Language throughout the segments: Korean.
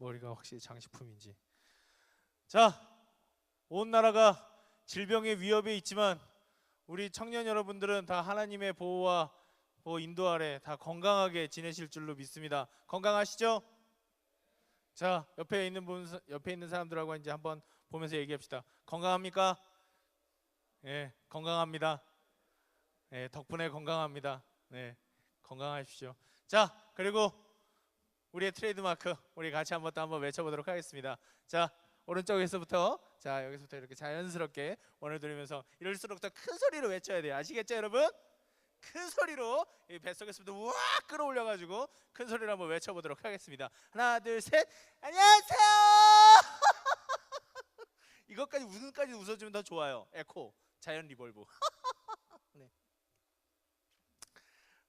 머리가 확실히 장식품인지. 자, 온 나라가 질병의 위협에 있지만 우리 청년 여러분들은 다 하나님의 보호와 인도 아래 다 건강하게 지내실 줄로 믿습니다. 건강하시죠? 자, 옆에 있는 사람들하고 이제 한번 보면서 얘기합시다. 건강합니까? 예, 건강합니다. 예, 덕분에 건강합니다. 네, 건강하십시오. 자, 그리고 우리의 트레이드마크 우리 같이 한번 외쳐보도록 하겠습니다. 자, 오른쪽에서부터, 자, 여기서부터 이렇게 자연스럽게 원을 들으면서 이럴수록 더 큰 소리로 외쳐야 돼요. 아시겠죠, 여러분? 큰 소리로 이 뱃속에서부터 우악 끌어올려가지고 큰 소리로 한번 외쳐보도록 하겠습니다. 하나, 둘, 셋. 안녕하세요. 이것까지 웃음까지 웃어주면 더 좋아요. 에코, 자연 리볼브. 네.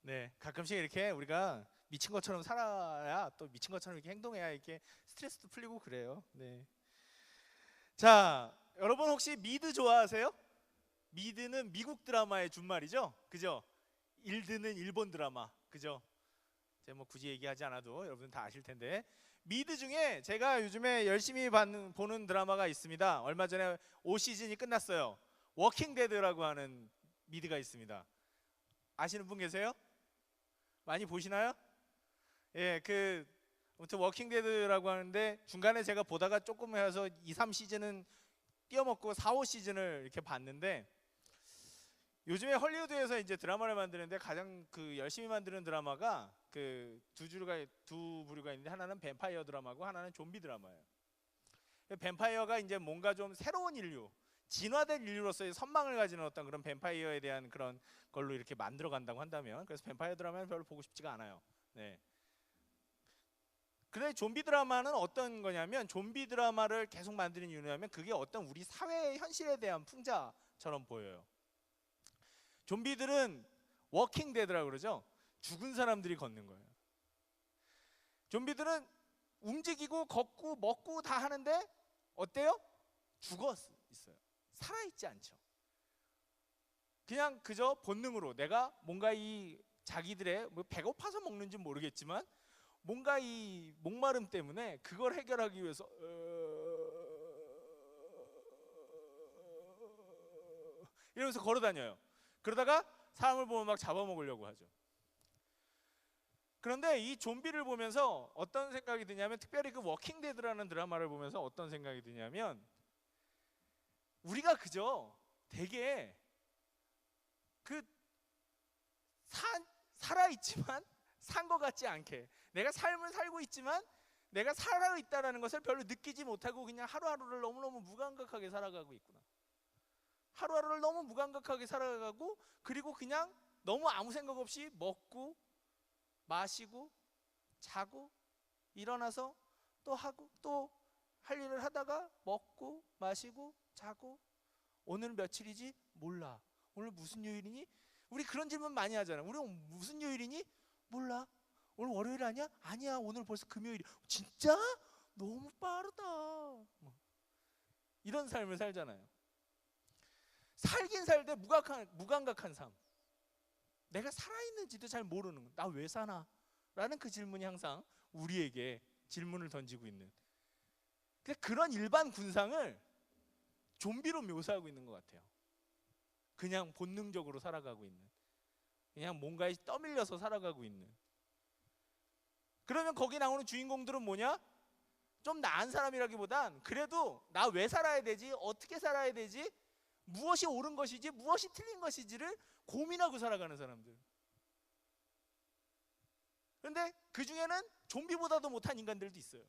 네, 가끔씩 이렇게 우리가 미친 것처럼 살아야, 또 미친 것처럼 이렇게 행동해야 이렇게 스트레스도 풀리고 그래요. 네. 자, 여러분 혹시 미드 좋아하세요? 미드는 미국 드라마의 준말이죠, 그죠? 일드는 일본 드라마, 그죠? 제가 뭐 굳이 얘기하지 않아도 여러분 다 아실 텐데, 미드 중에 제가 요즘에 열심히 보는 드라마가 있습니다. 얼마 전에 5시즌이 끝났어요. 워킹 데드라고 하는 미드가 있습니다. 아시는 분 계세요? 많이 보시나요? 예, 아무튼 워킹 데드라고 하는데, 중간에 제가 보다가 조금 해서 2, 3시즌은 띄어먹고 4, 5시즌을 이렇게 봤는데, 요즘에 헐리우드에서 이제 드라마를 만드는데 가장 열심히 만드는 드라마가 두 부류가 있는데, 하나는 뱀파이어 드라마고 하나는 좀비 드라마예요. 뱀파이어가 이제 뭔가 좀 새로운 인류, 진화된 인류로서의 선망을 가지는 어떤 그런 뱀파이어에 대한 그런 걸로 이렇게 만들어 간다고 한다면, 그래서 뱀파이어 드라마는 별로 보고 싶지가 않아요. 네. 근데 좀비 드라마는 어떤 거냐면, 좀비 드라마를 계속 만드는 이유냐면 그게 어떤 우리 사회의 현실에 대한 풍자처럼 보여요. 좀비들은 워킹 데드라고 그러죠. 죽은 사람들이 걷는 거예요. 좀비들은 움직이고 걷고 먹고 다 하는데 어때요? 죽어 있어요. 살아있지 않죠. 그냥 그저 본능으로 내가 뭔가 이 자기들의 배고파서 먹는지 모르겠지만 뭔가 이 목마름 때문에 그걸 해결하기 위해서 이러면서 걸어 다녀요. 그러다가 사람을 보면 막 잡아먹으려고 하죠. 그런데 이 좀비를 보면서 어떤 생각이 드냐면, 특별히 그 워킹 데드라는 드라마를 보면서 어떤 생각이 드냐면, 우리가 그저 되게 살아있지만 산 것 같지 않게, 내가 삶을 살고 있지만 내가 살아있다는 것을 별로 느끼지 못하고 그냥 하루하루를 너무너무 무감각하게 살아가고 있구나. 하루하루를 너무 무감각하게 살아가고, 그리고 그냥 너무 아무 생각 없이 먹고 마시고 자고 일어나서 또 하고 또 할 일을 하다가 먹고 마시고 자고, 오늘 며칠이지? 몰라. 오늘 무슨 요일이니? 우리 그런 질문 많이 하잖아요. 우리 무슨 요일이니? 몰라. 오늘 월요일 아니야? 아니야, 오늘 벌써 금요일이. 진짜? 너무 빠르다. 이런 삶을 살잖아요. 살긴 살되 무감각한 삶. 내가 살아있는지도 잘 모르는, 나 왜 사나? 라는 그 질문이 항상 우리에게 질문을 던지고 있는, 그런 일반 군상을 좀비로 묘사하고 있는 것 같아요. 그냥 본능적으로 살아가고 있는, 그냥 뭔가에 떠밀려서 살아가고 있는. 그러면 거기 나오는 주인공들은 뭐냐? 좀 나은 사람이라기보단 그래도 나 왜 살아야 되지? 어떻게 살아야 되지? 무엇이 옳은 것이지? 무엇이 틀린 것이지를 고민하고 살아가는 사람들. 그런데 그 중에는 좀비보다도 못한 인간들도 있어요.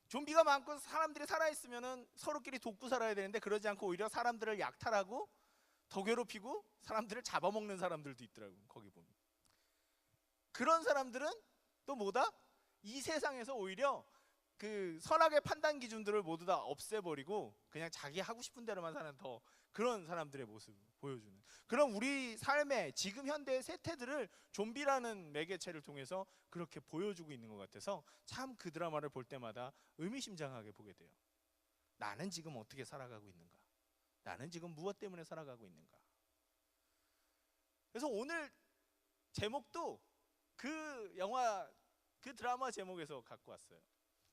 좀비가 많고 사람들이 살아있으면 서로끼리 돕고 살아야 되는데, 그러지 않고 오히려 사람들을 약탈하고 더 괴롭히고 사람들을 잡아먹는 사람들도 있더라고요. 거기 보면 그런 사람들은 또 뭐다? 이 세상에서 오히려 그 선악의 판단 기준들을 모두 다 없애버리고 그냥 자기 하고 싶은 대로만 사는 더 그런 사람들의 모습을 보여주는, 그런 우리 삶의 지금 현대의 세태들을 좀비라는 매개체를 통해서 그렇게 보여주고 있는 것 같아서 참 그 드라마를 볼 때마다 의미심장하게 보게 돼요. 나는 지금 어떻게 살아가고 있는가? 나는 지금 무엇 때문에 살아가고 있는가? 그래서 오늘 제목도 그 영화 그 드라마 제목에서 갖고 왔어요.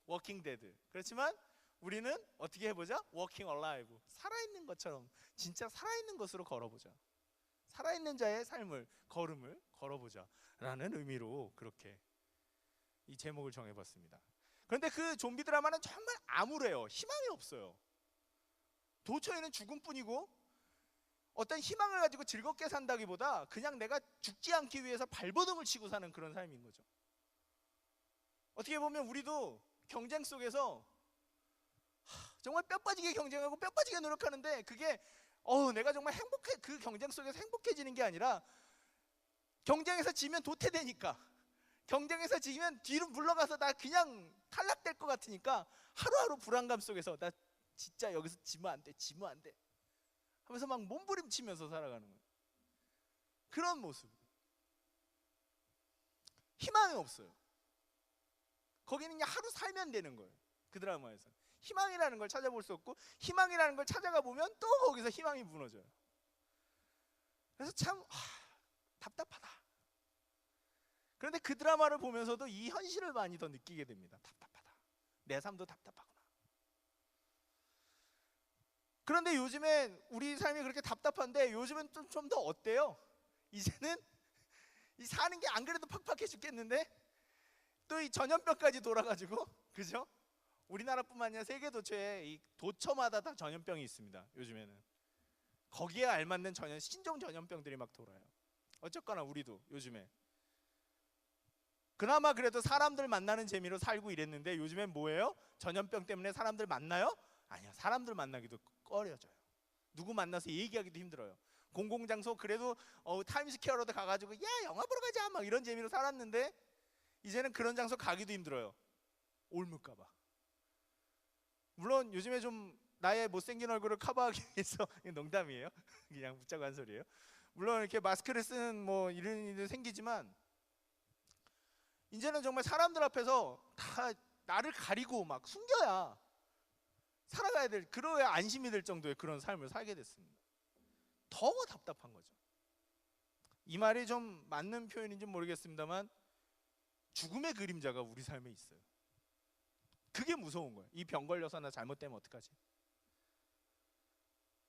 워킹 데드. 그렇지만 우리는 어떻게 해보자? 워킹 얼라이브. 살아있는 것처럼 진짜 살아있는 것으로 걸어보자. 살아있는 자의 삶을, 걸음을 걸어보자 라는 의미로 그렇게 이 제목을 정해봤습니다. 그런데 그 좀비 드라마는 정말 암울해요. 희망이 없어요. 도처에는 죽음뿐이고 어떤 희망을 가지고 즐겁게 산다기보다 그냥 내가 죽지 않기 위해서 발버둥을 치고 사는 그런 삶인 거죠. 어떻게 보면 우리도 경쟁 속에서 정말 뼈 빠지게 경쟁하고 뼈 빠지게 노력하는데 그게 내가 정말 그 경쟁 속에서 행복해지는 게 아니라 경쟁에서 지면 도태되니까, 경쟁에서 지면 뒤로 물러가서 나 그냥 탈락될 것 같으니까 하루하루 불안감 속에서 나 진짜 여기서 지면 안 돼 하면서 막 몸부림치면서 살아가는 거예요. 그런 모습. 희망이 없어요. 거기는 그냥 하루 살면 되는 거예요. 그 드라마에서 희망이라는 걸 찾아볼 수 없고, 희망이라는 걸 찾아가 보면 또 거기서 희망이 무너져요. 그래서 참 답답하다. 그런데 그 드라마를 보면서도 이 현실을 많이 더 느끼게 됩니다. 답답하다. 내 삶도 답답하구나. 그런데 요즘엔 우리 삶이 그렇게 답답한데 요즘은 좀 더 어때요? 이제는 이 사는 게 안 그래도 팍팍해 죽겠는데 또 이 전염병까지 돌아가지고, 그죠? 우리나라뿐만 아니라 세계 도처에 이 도처마다 다 전염병이 있습니다. 요즘에는 거기에 알맞는 신종 전염병들이 막 돌아요. 어쨌거나 우리도 요즘에 그나마 그래도 사람들 만나는 재미로 살고 이랬는데 요즘엔 뭐예요? 전염병 때문에 사람들 만나요? 아니야, 사람들 만나기도 꺼려져요. 누구 만나서 얘기하기도 힘들어요. 공공장소 그래도 타임스퀘어로도 가가지고 야 영화 보러 가자 막 이런 재미로 살았는데 이제는 그런 장소 가기도 힘들어요. 옮을까봐. 물론 요즘에 좀 나의 못생긴 얼굴을 커버하기 위해서 농담이에요. 그냥 웃자고 한 소리예요. 물론 이렇게 마스크를 쓰는 뭐 이런 일이 생기지만 이제는 정말 사람들 앞에서 다 나를 가리고 막 숨겨야 살아가야 될, 그러야 안심이 될 정도의 그런 삶을 살게 됐습니다. 더 답답한 거죠. 이 말이 좀 맞는 표현인지 모르겠습니다만 죽음의 그림자가 우리 삶에 있어요. 그게 무서운 거예요. 이 병 걸려서 나 잘못되면 어떡하지?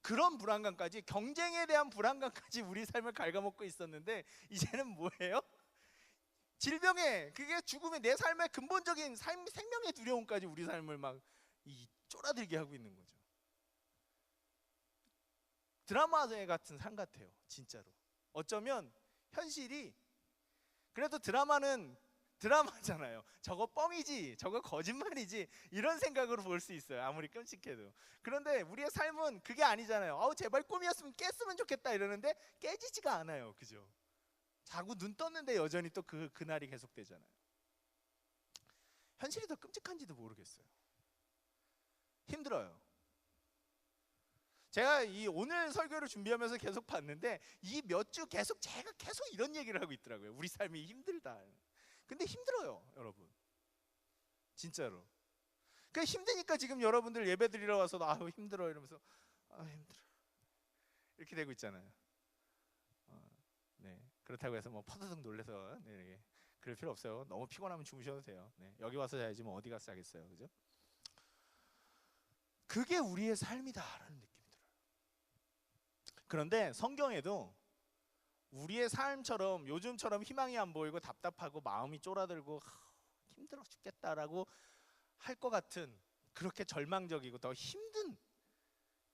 그런 불안감까지, 경쟁에 대한 불안감까지 우리 삶을 갉아먹고 있었는데 이제는 뭐예요? 질병에, 그게 죽음의, 내 삶의 근본적인 생명의 두려움까지 우리 삶을 막 쫄아들게 하고 있는 거죠. 드라마 같은 삶 같아요. 진짜로. 어쩌면 현실이, 그래도 드라마는 드라마잖아요. 저거 뻥이지, 저거 거짓말이지, 이런 생각으로 볼 수 있어요. 아무리 끔찍해도. 그런데 우리의 삶은 그게 아니잖아요. 제발 꿈이었으면 깼으면 좋겠다 이러는데 깨지지가 않아요. 그죠? 자고 눈 떴는데 여전히 또 그날이 계속되잖아요. 현실이 더 끔찍한지도 모르겠어요. 힘들어요. 제가 이 오늘 설교를 준비하면서 계속 봤는데 이 몇 주 제가 계속 이런 얘기를 하고 있더라고요. 우리 삶이 힘들다. 근데 힘들어요, 여러분. 진짜로. 그러니까 힘드니까 지금 여러분들 예배 드리러 와서도 힘들어 이러면서 힘들어 이렇게 되고 있잖아요. 네, 그렇다고 해서 뭐 퍼드득 놀래서 네, 그럴 필요 없어요. 너무 피곤하면 주무셔도 돼요. 네, 여기 와서 자야지 뭐 어디 가서 자겠어요, 그죠? 그게 우리의 삶이다라는 느낌이 들어요. 그런데 성경에도 우리의 삶처럼 요즘처럼 희망이 안 보이고 답답하고 마음이 쫄아들고 힘들어 죽겠다라고 할 것 같은 그렇게 절망적이고 더 힘든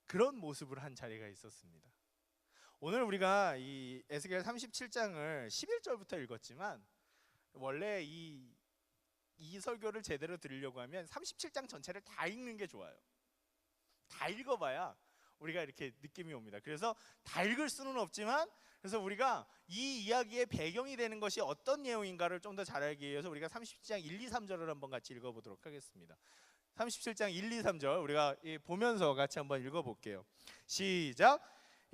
그런 모습을 한 자리가 있었습니다. 오늘 우리가 이 에스겔 37장을 11절부터 읽었지만 원래 이 설교를 제대로 들으려고 하면 37장 전체를 다 읽는 게 좋아요. 다 읽어봐야 우리가 이렇게 느낌이 옵니다. 그래서 다 읽을 수는 없지만, 그래서 우리가 이 이야기의 배경이 되는 것이 어떤 내용인가를 좀 더 잘 알기 위해서 우리가 37장 1, 2, 3절을 한번 같이 읽어보도록 하겠습니다. 37장 1, 2, 3절 우리가 보면서 같이 한번 읽어볼게요. 시작.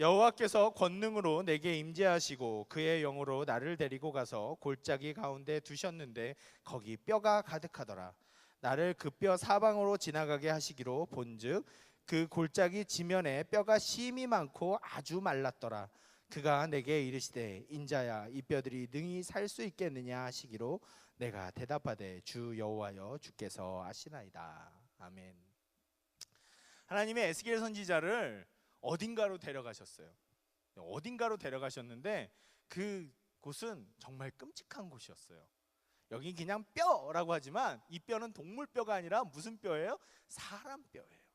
여호와께서 권능으로 내게 임재하시고 그의 영으로 나를 데리고 가서 골짜기 가운데 두셨는데 거기 뼈가 가득하더라. 나를 그 뼈 사방으로 지나가게 하시기로 본즉 그 골짜기 지면에 뼈가 심이 많고 아주 말랐더라. 그가 내게 이르시되 인자야 이 뼈들이 능히 살 수 있겠느냐 하시기로 내가 대답하되 주 여호와여 주께서 아시나이다. 아멘. 하나님의 에스겔 선지자를 어딘가로 데려가셨어요. 어딘가로 데려가셨는데 그 곳은 정말 끔찍한 곳이었어요. 여기 그냥 뼈라고 하지만 이 뼈는 동물 뼈가 아니라 무슨 뼈예요? 사람 뼈예요.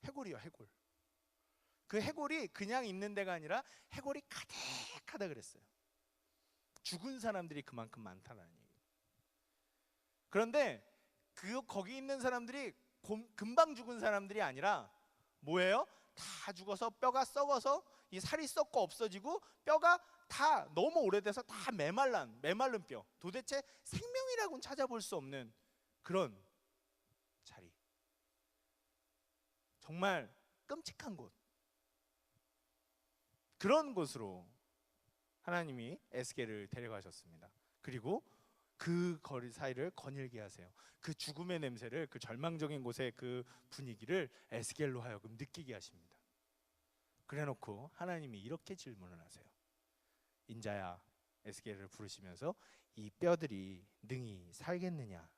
해골이요, 해골. 그 해골이 그냥 있는 데가 아니라 해골이 가득하다 그랬어요. 죽은 사람들이 그만큼 많다는 얘기예요. 그런데 거기 있는 사람들이 금방 죽은 사람들이 아니라 뭐예요? 다 죽어서 뼈가 썩어서 이 살이 썩고 없어지고 뼈가 다 너무 오래돼서 다 메말른 뼈. 도대체 생명이라고는 찾아볼 수 없는 그런 자리. 정말 끔찍한 곳. 그런 곳으로 하나님이 에스겔을 데려가셨습니다. 그리고 그 거리 사이를 거닐게 하세요. 그 죽음의 냄새를, 그 절망적인 곳의 그 분위기를 에스겔로 하여금 느끼게 하십니다. 그래놓고 하나님이 이렇게 질문을 하세요. 인자야, 에스겔을 부르시면서 이 뼈들이 능히 살겠느냐?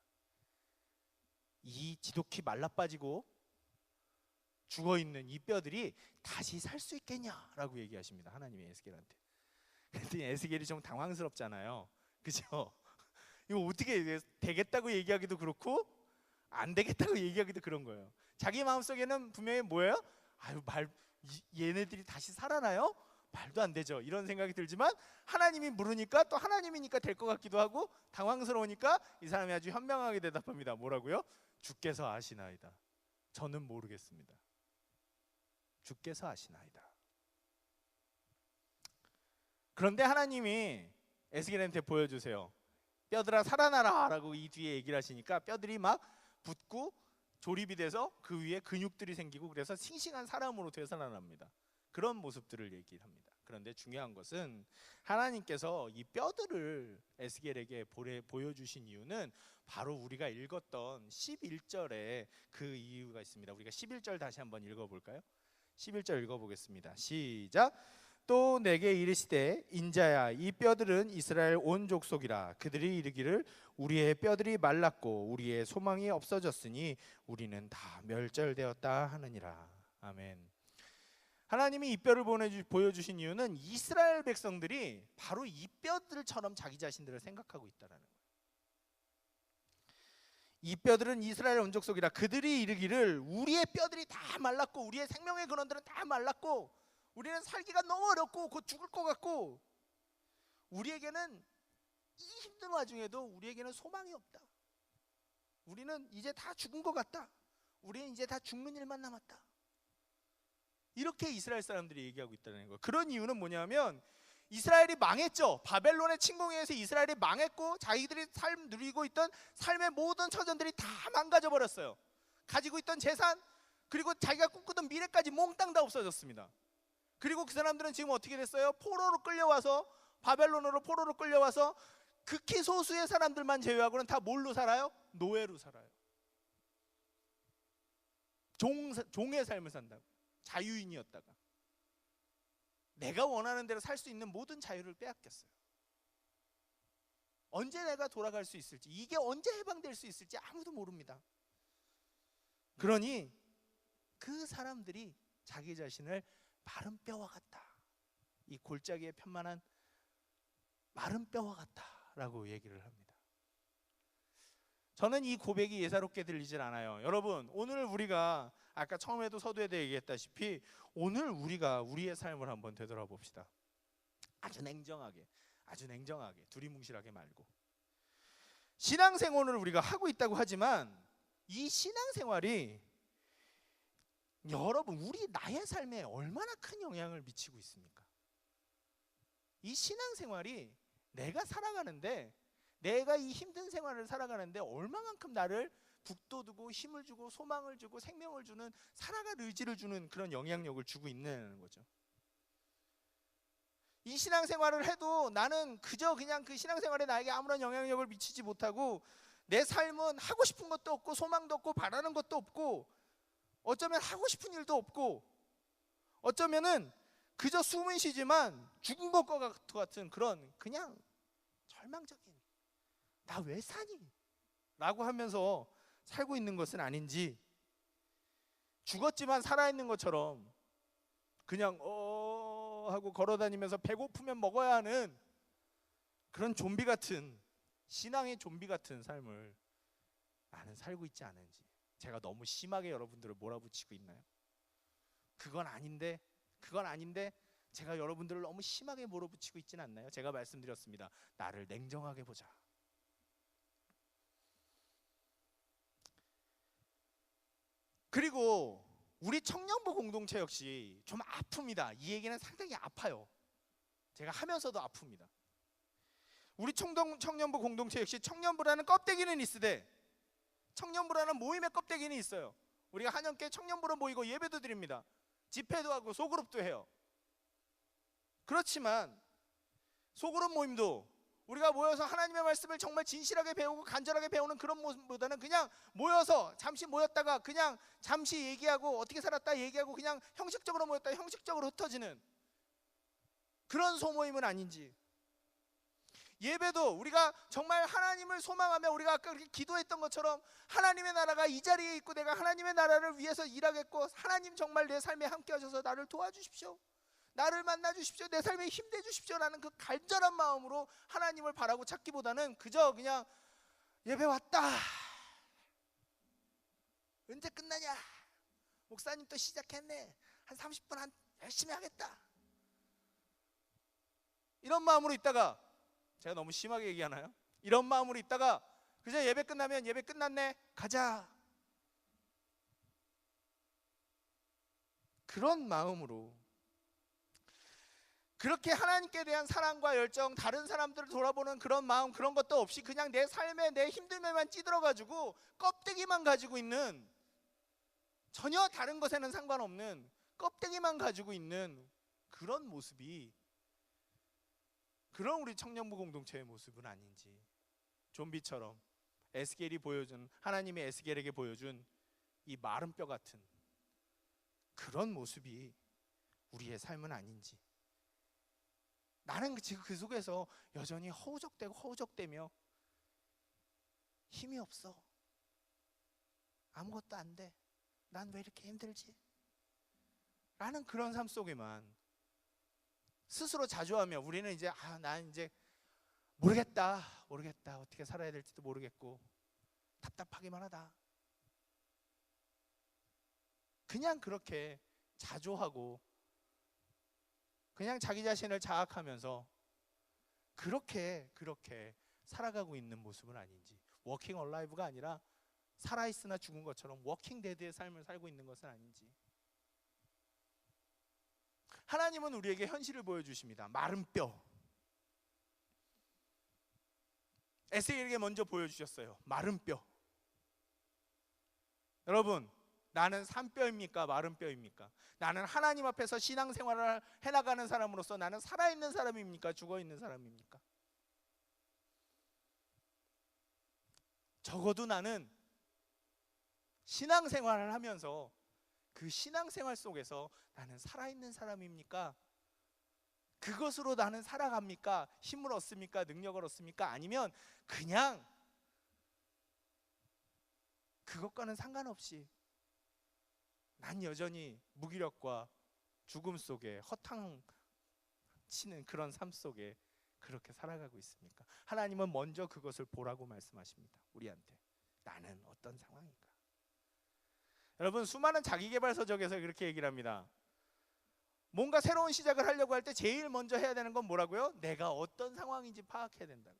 이 지독히 말라빠지고 죽어있는 이 뼈들이 다시 살 수 있겠냐라고 얘기하십니다. 하나님이 에스겔한테. 그랬더니 에스겔이 좀 당황스럽잖아요. 그죠? 이거 어떻게 되겠다고 얘기하기도 그렇고 안 되겠다고 얘기하기도 그런 거예요. 자기 마음속에는 분명히 뭐예요? 얘네들이 다시 살아나요? 말도 안 되죠. 이런 생각이 들지만 하나님이 물으니까 또 하나님이니까 될 것 같기도 하고 당황스러우니까 이 사람이 아주 현명하게 대답합니다. 뭐라고요? 주께서 아시나이다. 저는 모르겠습니다. 주께서 아시나이다. 그런데 하나님이 에스겔한테 보여주세요. 뼈들아 살아나라 라고 이 뒤에 얘기를 하시니까 뼈들이 막 붙고 조립이 돼서 그 위에 근육들이 생기고 그래서 싱싱한 사람으로 되살아납니다. 그런 모습들을 얘기를 합니다. 그런데 중요한 것은 하나님께서 이 뼈들을 에스겔에게 보여주신 이유는 바로 우리가 읽었던 11절에 그 이유가 있습니다. 우리가 11절 다시 한번 읽어볼까요? 11절 읽어보겠습니다. 시작. 또 내게 이르시되 인자야 이 뼈들은 이스라엘 온 족속이라. 그들이 이르기를 우리의 뼈들이 말랐고 우리의 소망이 없어졌으니 우리는 다 멸절되었다 하느니라. 아멘. 하나님이 이 뼈를 보여주신 이유는 이스라엘 백성들이 바로 이 뼈들처럼 자기 자신들을 생각하고 있다는 거예요. 이 뼈들은 이스라엘 온 족속이라. 그들이 이르기를 우리의 뼈들이 다 말랐고 우리의 생명의 근원들은 다 말랐고 우리는 살기가 너무 어렵고 곧 죽을 것 같고 우리에게는 이 힘든 와중에도 우리에게는 소망이 없다. 우리는 이제 다 죽은 것 같다. 우리는 이제 다 죽는 일만 남았다. 이렇게 이스라엘 사람들이 얘기하고 있다는 거예요. 그런 이유는 뭐냐면 이스라엘이 망했죠. 바벨론의 침공에 의해서 이스라엘이 망했고 자기들이 누리고 있던 삶의 모든 처전들이 다 망가져 버렸어요. 가지고 있던 재산 그리고 자기가 꿈꾸던 미래까지 몽땅 다 없어졌습니다. 그리고 그 사람들은 지금 어떻게 됐어요? 포로로 끌려와서 바벨론으로 포로로 끌려와서 극히 소수의 사람들만 제외하고는 다 뭘로 살아요? 노예로 살아요. 종의 삶을 산다고. 자유인이었다가 내가 원하는 대로 살 수 있는 모든 자유를 빼앗겼어요. 언제 내가 돌아갈 수 있을지, 이게 언제 해방될 수 있을지 아무도 모릅니다. 그러니 그 사람들이 자기 자신을 마른 뼈와 같다, 이 골짜기에 편만한 마른 뼈와 같다라고 얘기를 합니다. 저는 이 고백이 예사롭게 들리질 않아요. 여러분, 오늘 우리가 아까 처음에도 서두에 대해 얘기했다시피 오늘 우리가 우리의 삶을 한번 되돌아봅시다. 아주 냉정하게 두리뭉실하게 말고. 신앙생활을 우리가 하고 있다고 하지만 이 신앙생활이 여러분 나의 삶에 얼마나 큰 영향을 미치고 있습니까? 이 신앙생활이 내가 살아가는데, 내가 이 힘든 생활을 살아가는데 얼마만큼 나를 북돋우고 힘을 주고 소망을 주고 생명을 주는, 살아갈 의지를 주는 그런 영향력을 주고 있는 거죠. 이 신앙생활을 해도 나는 그냥 그 신앙생활에 나에게 아무런 영향력을 미치지 못하고 내 삶은 하고 싶은 것도 없고 소망도 없고 바라는 것도 없고 어쩌면 하고 싶은 일도 없고 어쩌면은 그저 숨은 쉬지만 죽은 것과 같은 그런 그냥 절망적인, 나 왜 사니? 라고 하면서 살고 있는 것은 아닌지, 죽었지만 살아있는 것처럼 그냥 하고 걸어다니면서 배고프면 먹어야 하는 그런 좀비 같은, 신앙의 좀비 같은 삶을 나는 살고 있지 않은지. 제가 너무 심하게 여러분들을 몰아붙이고 있나요? 그건 아닌데 제가 여러분들을 너무 심하게 몰아붙이고 있지는 않나요? 제가 말씀드렸습니다. 나를 냉정하게 보자. 그리고 우리 청년부 공동체 역시 좀 아픕니다. 이 얘기는 상당히 아파요. 제가 하면서도 아픕니다. 우리 청년부 공동체 역시 청년부라는 껍데기는 있으되, 청년부라는 모임의 껍데기는 있어요. 우리가 한영께 청년부로 모이고 예배도 드립니다. 집회도 하고 소그룹도 해요. 그렇지만 소그룹 모임도 우리가 모여서 하나님의 말씀을 정말 진실하게 배우고 간절하게 배우는 그런 모습보다는 그냥 모여서 잠시 모였다가 그냥 잠시 얘기하고 어떻게 살았다 얘기하고 그냥 형식적으로 모였다 형식적으로 흩어지는 그런 소모임은 아닌지. 예배도 우리가 정말 하나님을 소망하며 우리가 아까 그렇게 기도했던 것처럼 하나님의 나라가 이 자리에 있고 내가 하나님의 나라를 위해서 일하겠고, 하나님 정말 내 삶에 함께 하셔서 나를 도와주십시오, 나를 만나 주십시오, 내 삶에 힘내 주십시오라는 그 간절한 마음으로 하나님을 바라고 찾기보다는 그저 그냥 예배 왔다, 언제 끝나냐, 목사님 또 시작했네, 한 30분 한 열심히 하겠다, 이런 마음으로 있다가, 제가 너무 심하게 얘기하나요? 이런 마음으로 있다가 그저 예배 끝나면 예배 끝났네, 가자, 그런 마음으로 그렇게 하나님께 대한 사랑과 열정, 다른 사람들을 돌아보는 그런 마음, 그런 것도 없이 그냥 내 삶에 내 힘듦에만 찌들어가지고 껍데기만 가지고 있는, 전혀 다른 것에는 상관없는 껍데기만 가지고 있는 그런 모습이, 그런 우리 청년부 공동체의 모습은 아닌지. 좀비처럼 에스겔이 보여준, 하나님의 에스겔에게 보여준 이 마른 뼈 같은 그런 모습이 우리의 삶은 아닌지. 나는 지금 그 속에서 여전히 허우적대며 힘이 없어, 아무것도 안 돼, 난 왜 이렇게 힘들지? 라는 그런 삶 속에만 스스로 자조하며 우리는 이제 난 이제 모르겠다 어떻게 살아야 될지도 모르겠고 답답하기만 하다, 그냥 그렇게 자조하고 그냥 자기 자신을 자학하면서 그렇게 살아가고 있는 모습은 아닌지. 워킹 얼라이브가 아니라 살아있으나 죽은 것처럼 워킹 데드의 삶을 살고 있는 것은 아닌지. 하나님은 우리에게 현실을 보여주십니다. 마른 뼈. 에스겔에게 먼저 보여주셨어요. 마른 뼈. 여러분, 나는 산뼈입니까? 마른 뼈입니까? 나는 하나님 앞에서 신앙생활을 해나가는 사람으로서 나는 살아있는 사람입니까? 죽어있는 사람입니까? 적어도 나는 신앙생활을 하면서 그 신앙생활 속에서 나는 살아있는 사람입니까? 그것으로 나는 살아갑니까? 힘을 얻습니까? 능력을 얻습니까? 아니면 그냥 그것과는 상관없이 난 여전히 무기력과 죽음 속에 허탕치는 그런 삶 속에 그렇게 살아가고 있습니까? 하나님은 먼저 그것을 보라고 말씀하십니다. 우리한테. 나는 어떤 상황인가? 여러분, 수많은 자기계발 서적에서 그렇게 얘기를 합니다. 뭔가 새로운 시작을 하려고 할 때 제일 먼저 해야 되는 건 뭐라고요? 내가 어떤 상황인지 파악해야 된다고.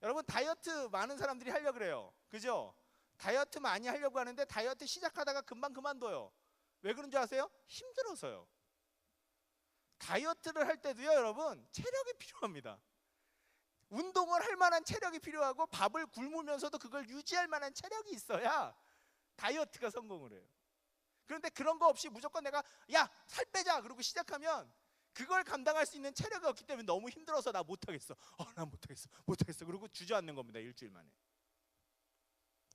여러분, 다이어트 많은 사람들이 하려고 그래요. 그죠? 다이어트 많이 하려고 하는데 다이어트 시작하다가 금방 그만둬요. 왜 그런 줄 아세요? 힘들어서요. 다이어트를 할 때도요, 여러분, 체력이 필요합니다. 운동을 할 만한 체력이 필요하고 밥을 굶으면서도 그걸 유지할 만한 체력이 있어야 다이어트가 성공을 해요. 그런데 그런 거 없이 무조건 내가 살 빼자 그러고 시작하면 그걸 감당할 수 있는 체력이 없기 때문에 너무 힘들어서 나 못하겠어. 나 못하겠어. 그러고 주저앉는 겁니다. 일주일 만에.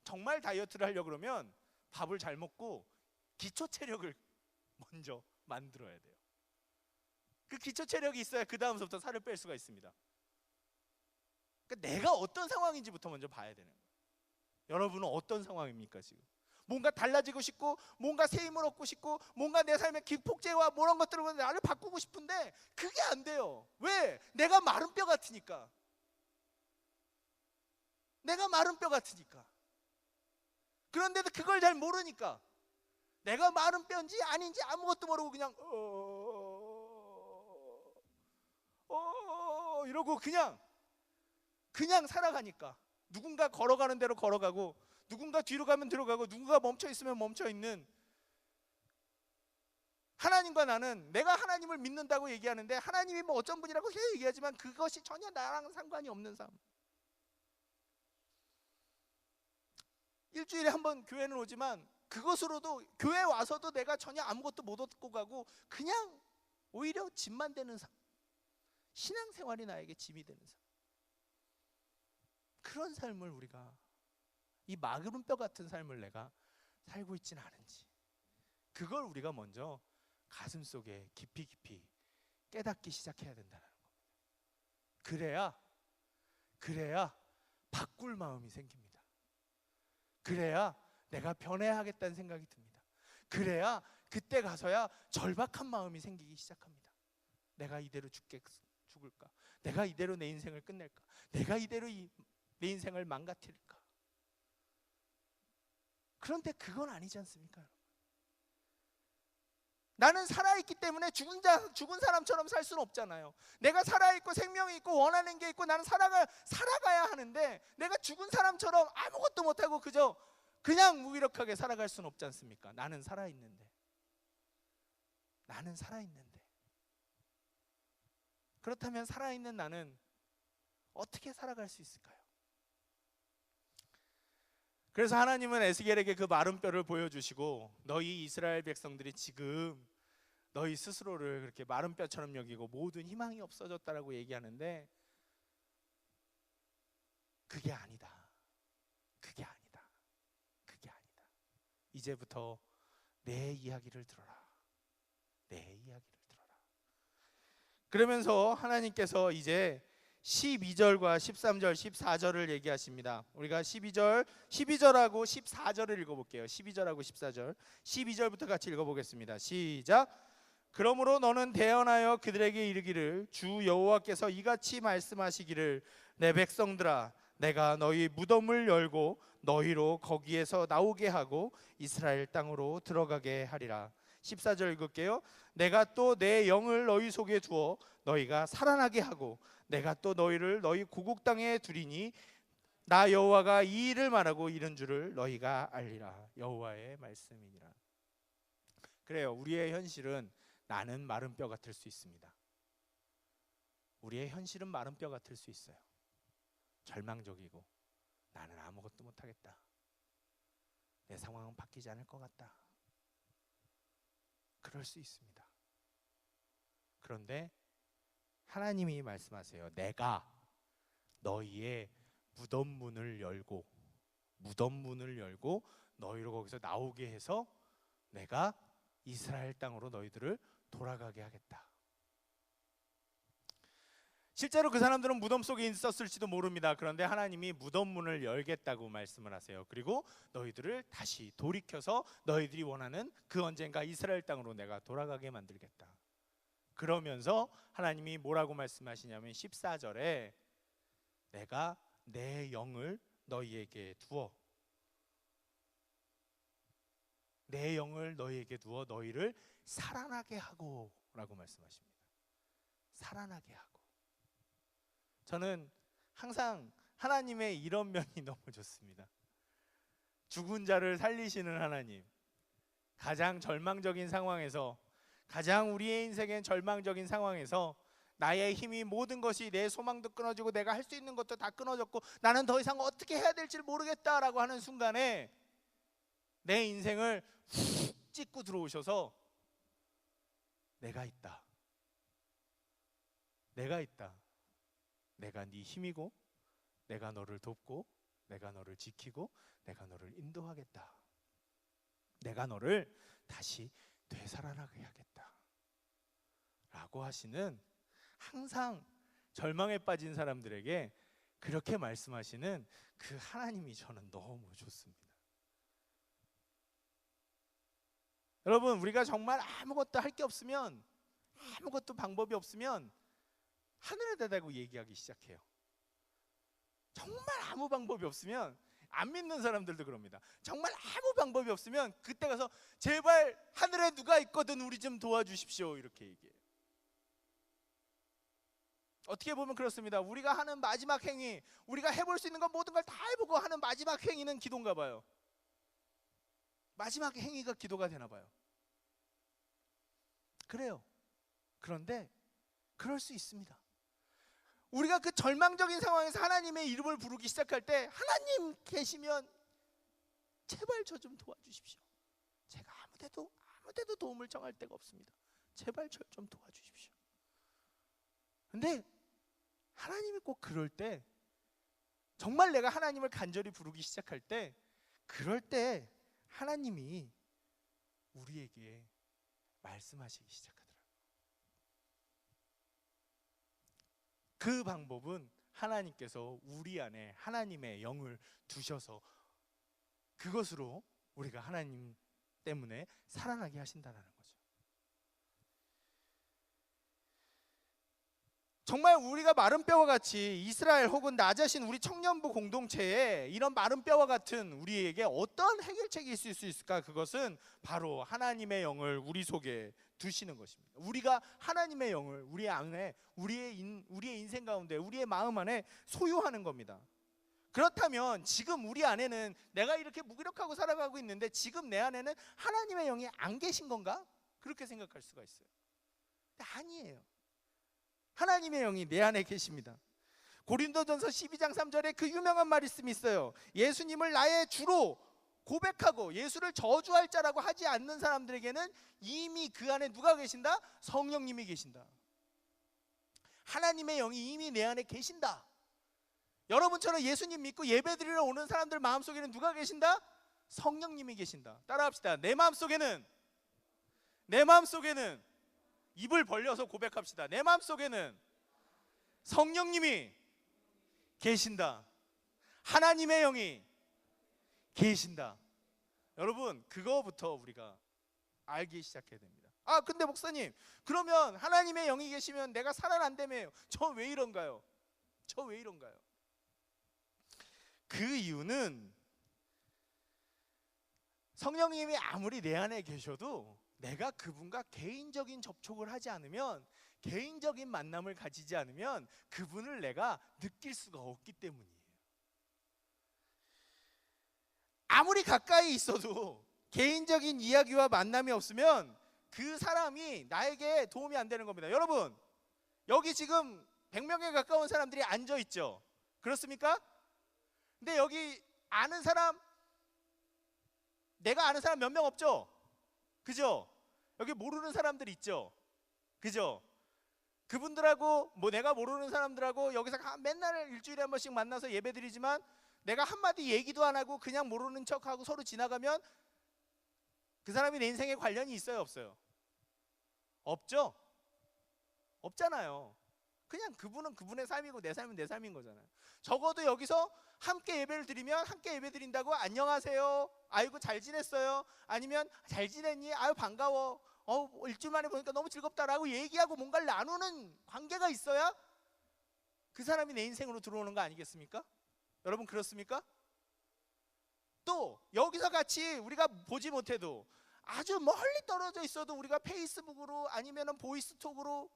정말 다이어트를 하려고 그러면 밥을 잘 먹고 기초 체력을 먼저 만들어야 돼요. 그 기초 체력이 있어야 그 다음부터 살을 뺄 수가 있습니다. 그러니까 내가 어떤 상황인지부터 먼저 봐야 되는 거예요. 여러분은 어떤 상황입니까 지금? 뭔가 달라지고 싶고, 뭔가 새 힘을 얻고 싶고, 뭔가 내 삶의 기폭제와 뭐 이런 것들을 나를 바꾸고 싶은데 그게 안 돼요. 왜? 내가 마른 뼈 같으니까. 내가 마른 뼈 같으니까. 그런데도 그걸 잘 모르니까 내가 마른 뼈인지 아닌지 아무것도 모르고 그냥 이러고 그냥 살아가니까, 누군가 걸어가는 대로 걸어가고, 누군가 뒤로 가면 들어가고, 누군가 멈춰 있으면 멈춰 있는, 하나님과 나는, 내가 하나님을 믿는다고 얘기하는데 하나님이 뭐 어쩐 분이라고 얘기하지만 그것이 전혀 나랑 상관이 없는 삶. 일주일에 한 번 교회는 오지만 그것으로도, 교회 와서도 내가 전혀 아무것도 못 얻고 가고 그냥 오히려 짐만 되는 삶. 신앙생활이 나에게 짐이 되는 삶. 그런 삶을 우리가, 이 마른 뼈 같은 삶을 내가 살고 있지는 않은지, 그걸 우리가 먼저 가슴속에 깊이 깨닫기 시작해야 된다는 겁니다. 그래야 바꿀 마음이 생깁니다. 그래야 내가 변해야겠다는 생각이 듭니다. 그래야 그때 가서야 절박한 마음이 생기기 시작합니다. 내가 이대로 죽을까? 내가 이대로 내 인생을 끝낼까? 내가 이대로 내 인생을 망가뜨릴까? 그런데 그건 아니지 않습니까? 나는 살아있기 때문에 죽은 사람처럼 살 수는 없잖아요. 내가 살아있고 생명이 있고 원하는 게 있고 나는 살아가야 하는데, 내가 죽은 사람처럼 아무것도 못하고 그냥 무기력하게 살아갈 수는 없지 않습니까? 나는 살아있는데. 그렇다면 살아있는 나는 어떻게 살아갈 수 있을까요? 그래서 하나님은 에스겔에게 그 마른 뼈를 보여주시고, 너희 이스라엘 백성들이 지금 너희 스스로를 그렇게 마른 뼈처럼 여기고 모든 희망이 없어졌다라고 얘기하는데, 그게 아니다. 이제부터 내 이야기를 들어라. 그러면서 하나님께서 이제 12절과 13절, 14절을 얘기하십니다. 우리가 12절하고 14절을 읽어볼게요. 12절하고 14절. 12절부터 같이 읽어보겠습니다. 시작. 그러므로 너는 대언하여 그들에게 이르기를, 주 여호와께서 이같이 말씀하시기를, 내 백성들아, 내가 너희 무덤을 열고 너희로 거기에서 나오게 하고 이스라엘 땅으로 들어가게 하리라. 14절 읽을게요. 내가 또 내 영을 너희 속에 두어 너희가 살아나게 하고 내가 또 너희를 너희 고국 땅에 두리니 나 여호와가 이 일을 말하고 이른 줄을 너희가 알리라. 여호와의 말씀이니라. 그래요. 우리의 현실은 나는 마른 뼈 같을 수 있습니다. 우리의 현실은 마른 뼈 같을 수 있어요. 절망적이고 나는 아무것도 못하겠다. 내 상황은 바뀌지 않을 것 같다. 그럴 수 있습니다. 그런데 하나님이 말씀하세요. 내가 너희의 무덤 문을 열고 너희를 거기서 나오게 해서 내가 이스라엘 땅으로 너희들을 돌아가게 하겠다. 실제로 그 사람들은 무덤 속에 있었을지도 모릅니다. 그런데 하나님이 무덤 문을 열겠다고 말씀을 하세요. 그리고 너희들을 다시 돌이켜서 너희들이 원하는 그 언젠가 이스라엘 땅으로 내가 돌아가게 만들겠다. 그러면서 하나님이 뭐라고 말씀하시냐면 14절에 내가 내 영을 너희에게 두어 너희를 살아나게 하고 라고 말씀하십니다. 살아나게 하고. 저는 항상 하나님의 이런 면이 너무 좋습니다. 죽은 자를 살리시는 하나님, 가장 절망적인 상황에서, 가장 우리의 인생엔 절망적인 상황에서 나의 힘이, 모든 것이, 내 소망도 끊어지고 내가 할 수 있는 것도 다 끊어졌고 나는 더 이상 어떻게 해야 될지 모르겠다라고 하는 순간에 내 인생을 훅 찢고 들어오셔서 내가 있다. 내가 네 힘이고 내가 너를 돕고 내가 너를 지키고 내가 너를 인도하겠다. 내가 너를 다시 되살아나게 하겠다 라고 하시는, 항상 절망에 빠진 사람들에게 그렇게 말씀하시는 그 하나님이 저는 너무 좋습니다. 여러분, 우리가 정말 아무것도 할 게 없으면, 아무것도 방법이 없으면 하늘에다 대고 얘기하기 시작해요. 정말 아무 방법이 없으면, 안 믿는 사람들도 그럽니다. 정말 아무 방법이 없으면 그때 가서 제발 하늘에 누가 있거든 우리 좀 도와주십시오 이렇게 얘기해요. 어떻게 보면 그렇습니다. 우리가 하는 마지막 행위, 우리가 해볼 수 있는 건 모든 걸 다 해보고 하는 마지막 행위는 기도인가 봐요. 마지막 행위가 기도가 되나 봐요. 그래요. 그런데 그럴 수 있습니다. 우리가 그 절망적인 상황에서 하나님의 이름을 부르기 시작할 때, 하나님 계시면 제발 저 좀 도와주십시오. 제가 아무데도 도움을 청할 데가 없습니다. 제발 저 좀 도와주십시오. 근데 하나님이 꼭 그럴 때, 정말 내가 하나님을 간절히 부르기 시작할 때, 그럴 때 하나님이 우리에게 말씀하시기 시작하더라고요. 그 방법은 하나님께서 우리 안에 하나님의 영을 두셔서 그것으로 우리가 하나님 때문에 살아나게 하신다는 거죠. 정말 우리가 마른 뼈와 같이, 이스라엘 혹은 나 자신 우리 청년부 공동체에 이런 마른 뼈와 같은 우리에게 어떤 해결책이 있을 수 있을까? 그것은 바로 하나님의 영을 우리 속에 두시는 것입니다. 우리가 하나님의 영을 우리 안에, 우리의 인생 가운데, 우리의 마음 안에 소유하는 겁니다. 그렇다면 지금 우리 안에는, 내가 이렇게 무기력하고 살아가고 있는데 지금 내 안에는 하나님의 영이 안 계신 건가? 그렇게 생각할 수가 있어요. 근데 아니에요. 하나님의 영이 내 안에 계십니다. 고린도전서 12장 3절에 그 유명한 말씀이 있어요. 예수님을 나의 주로 고백하고 예수를 저주할 자라고 하지 않는 사람들에게는 이미 그 안에 누가 계신다? 성령님이 계신다. 하나님의 영이 이미 내 안에 계신다. 여러분처럼 예수님 믿고 예배드리러 오는 사람들 마음속에는 누가 계신다? 성령님이 계신다. 따라합시다. 내 마음속에는, 입을 벌려서 고백합시다. 내 마음속에는 성령님이 계신다. 하나님의 영이 계신다. 여러분, 그거부터 우리가 알기 시작해야 됩니다. 아, 근데 목사님, 그러면 하나님의 영이 계시면 내가 살아난다며요. 저 왜 이런가요? 그 이유는 성령님이 아무리 내 안에 계셔도 내가 그분과 개인적인 접촉을 하지 않으면, 개인적인 만남을 가지지 않으면 그분을 내가 느낄 수가 없기 때문이에요. 아무리 가까이 있어도 개인적인 이야기와 만남이 없으면 그 사람이 나에게 도움이 안 되는 겁니다. 여러분, 여기 지금 100명에 가까운 사람들이 앉아 있죠? 그렇습니까? 근데 여기 아는 사람, 내가 아는 사람 몇 명 없죠? 그죠? 여기 모르는 사람들 있죠? 그죠? 그분들하고, 내가 모르는 사람들하고 여기서 맨날 일주일에 한 번씩 만나서 예배드리지만 내가 한마디 얘기도 안 하고 그냥 모르는 척하고 서로 지나가면 그 사람이 내 인생에 관련이 있어요, 없어요? 없죠? 없잖아요. 그냥 그분은 그분의 삶이고 내 삶은 내 삶인 거잖아요. 적어도 여기서 함께 예배를 드리면, 함께 예배 드린다고 안녕하세요, 아이고 잘 지냈어요, 아니면 잘 지냈니, 아유 반가워, 일주일 만에 보니까 너무 즐겁다라고 얘기하고 뭔가를 나누는 관계가 있어야 그 사람이 내 인생으로 들어오는 거 아니겠습니까? 여러분, 그렇습니까? 또 여기서 같이 우리가 보지 못해도 아주 멀리 떨어져 있어도 우리가 페이스북으로 아니면은 보이스톡으로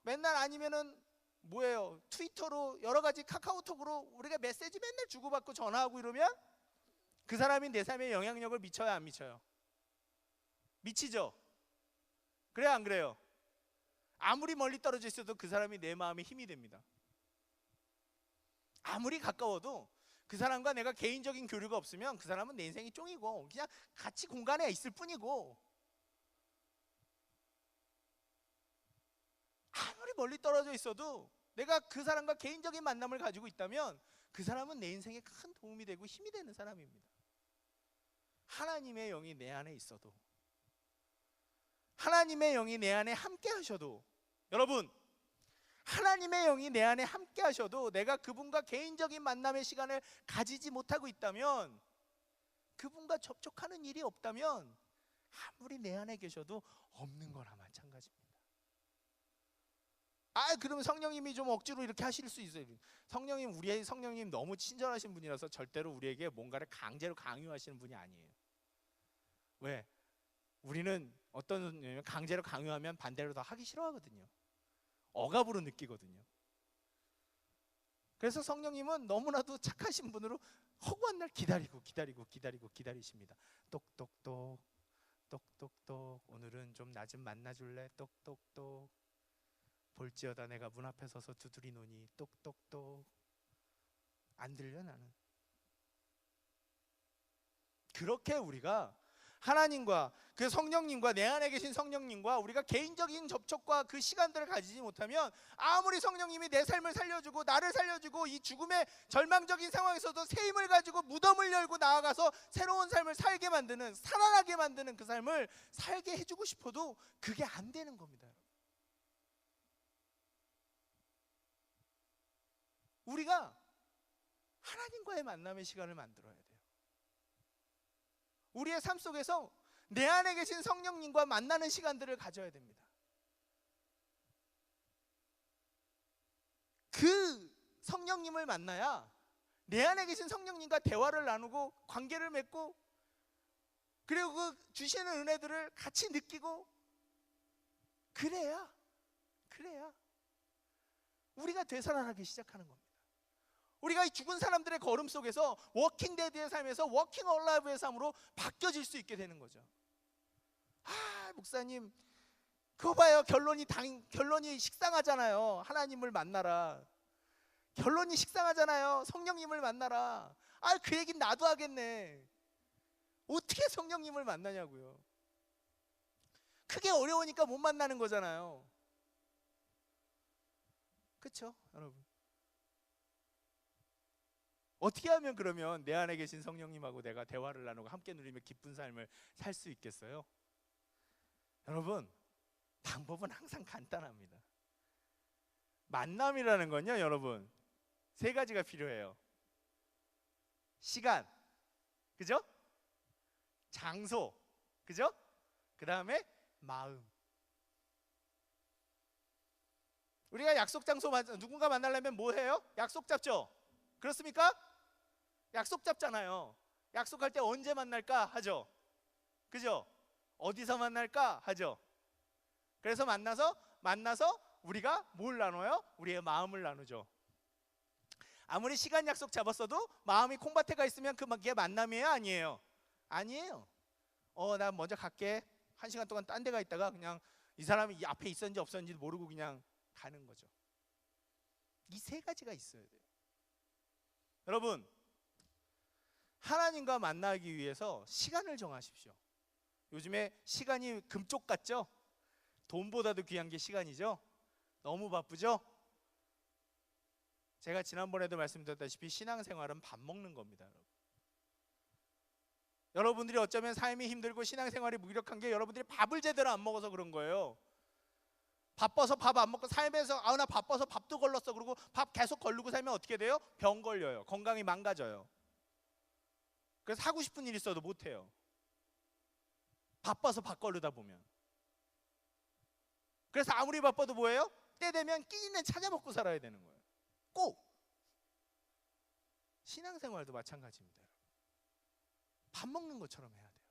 맨날, 아니면은 트위터로, 여러 가지 카카오톡으로 우리가 메시지 맨날 주고받고 전화하고 이러면 그 사람이 내 삶에 영향력을 미쳐요, 안 미쳐요? 미치죠? 그래요, 안 그래요? 아무리 멀리 떨어져 있어도 그 사람이 내 마음에 힘이 됩니다. 아무리 가까워도 그 사람과 내가 개인적인 교류가 없으면 그 사람은 내 인생이 쫑이고 그냥 같이 공간에 있을 뿐이고, 아무리 멀리 떨어져 있어도 내가 그 사람과 개인적인 만남을 가지고 있다면 그 사람은 내 인생에 큰 도움이 되고 힘이 되는 사람입니다. 하나님의 영이 내 안에 있어도, 하나님의 영이 내 안에 함께 하셔도, 여러분, 하나님의 영이 내 안에 함께 하셔도 내가 그분과 개인적인 만남의 시간을 가지지 못하고 있다면, 그분과 접촉하는 일이 없다면 아무리 내 안에 계셔도 없는 거나 마찬가지입니다. 그러면 성령님이 좀 억지로 이렇게 하실 수 있어요. 우리의 성령님 너무 친절하신 분이라서 절대로 우리에게 뭔가를 강제로 강요하시는 분이 아니에요. 왜? 우리는 어떤 강제로 강요하면 반대로 더 하기 싫어하거든요. 억압으로 느끼거든요. 그래서 성령님은 너무나도 착하신 분으로 허구한 날 기다리십니다. 똑똑똑 똑똑똑, 오늘은 좀 나 좀 만나줄래? 똑똑똑, 볼지어다 내가 문 앞에 서서 두드리노니. 똑똑똑. 안 들려 나는. 그렇게 우리가 하나님과 그 성령님과, 내 안에 계신 성령님과 우리가 개인적인 접촉과 그 시간들을 가지지 못하면, 아무리 성령님이 내 삶을 살려주고 나를 살려주고 이 죽음의 절망적인 상황에서도 새 힘을 가지고 무덤을 열고 나아가서 새로운 삶을 살게 만드는, 살아나게 만드는 그 삶을 살게 해주고 싶어도 그게 안 되는 겁니다. 우리가 하나님과의 만남의 시간을 만들어야 돼요. 우리의 삶 속에서 내 안에 계신 성령님과 만나는 시간들을 가져야 됩니다. 그 성령님을 만나야 내 안에 계신 성령님과 대화를 나누고 관계를 맺고, 그리고 그 주시는 은혜들을 같이 느끼고, 그래야 우리가 되살아나기 시작하는 겁니다. 우리가 이 죽은 사람들의 걸음 속에서 워킹 데드의 삶에서 워킹 얼라이브의 삶으로 바뀌어질 수 있게 되는 거죠. 목사님, 그거 봐요. 결론이 식상하잖아요. 하나님을 만나라. 결론이 식상하잖아요. 성령님을 만나라. 그 얘기는 나도 하겠네. 어떻게 성령님을 만나냐고요. 그게 어려우니까 못 만나는 거잖아요. 그렇죠, 여러분? 어떻게 하면 그러면 내 안에 계신 성령님하고 내가 대화를 나누고 함께 누리며 기쁜 삶을 살 수 있겠어요? 여러분, 방법은 항상 간단합니다. 만남이라는 건요, 여러분, 세 가지가 필요해요. 시간, 그죠? 장소, 그죠? 그 다음에 마음. 우리가 약속 장소, 누군가 만나려면 뭐 해요? 약속 잡죠? 그렇습니까? 약속 잡잖아요. 약속할 때 언제 만날까 하죠. 그죠? 어디서 만날까 하죠. 그래서 만나서 우리가 뭘 나눠요? 우리의 마음을 나누죠. 아무리 시간 약속 잡았어도 마음이 콩밭에가 있으면 그게 만남이에요, 아니에요? 아니에요. 나 먼저 갈게. 1시간 동안 딴 데가 있다가 그냥 이 사람이 이 앞에 있었는지 없었는지 모르고 그냥 가는 거죠. 이 세 가지가 있어야 돼요. 여러분, 하나님과 만나기 위해서 시간을 정하십시오. 요즘에 시간이 금쪽 같죠? 돈보다도 귀한 게 시간이죠? 너무 바쁘죠? 제가 지난번에도 말씀드렸다시피 신앙생활은 밥 먹는 겁니다. 여러분들이 어쩌면 삶이 힘들고 신앙생활이 무기력한 게 여러분들이 밥을 제대로 안 먹어서 그런 거예요. 바빠서 밥 안 먹고 삶에서 나 바빠서 밥도 걸렀어. 그리고 밥 계속 걸르고 살면 어떻게 돼요? 병 걸려요. 건강이 망가져요. 그래서 하고 싶은 일 있어도 못 해요. 바빠서 밥 걸르다 보면. 그래서 아무리 바빠도 뭐예요? 때 되면 끼니는 찾아 먹고 살아야 되는 거예요. 꼭. 신앙생활도 마찬가지입니다. 밥 먹는 것처럼 해야 돼요.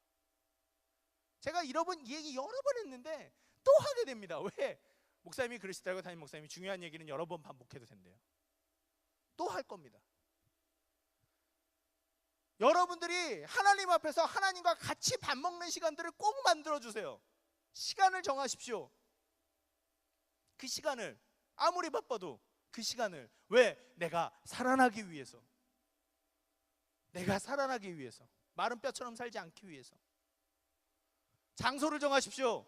제가 이 얘기 여러 번 했는데 또 하게 됩니다. 왜? 목사님이 그러시더라고요. 담임 목사님이 중요한 얘기는 여러 번 반복해도 된대요. 또 할 겁니다. 여러분들이 하나님 앞에서 하나님과 같이 밥 먹는 시간들을 꼭 만들어주세요. 시간을 정하십시오. 그 시간을, 아무리 바빠도 그 시간을. 왜? 내가 살아나기 위해서. 내가 살아나기 위해서. 마른 뼈처럼 살지 않기 위해서. 장소를 정하십시오.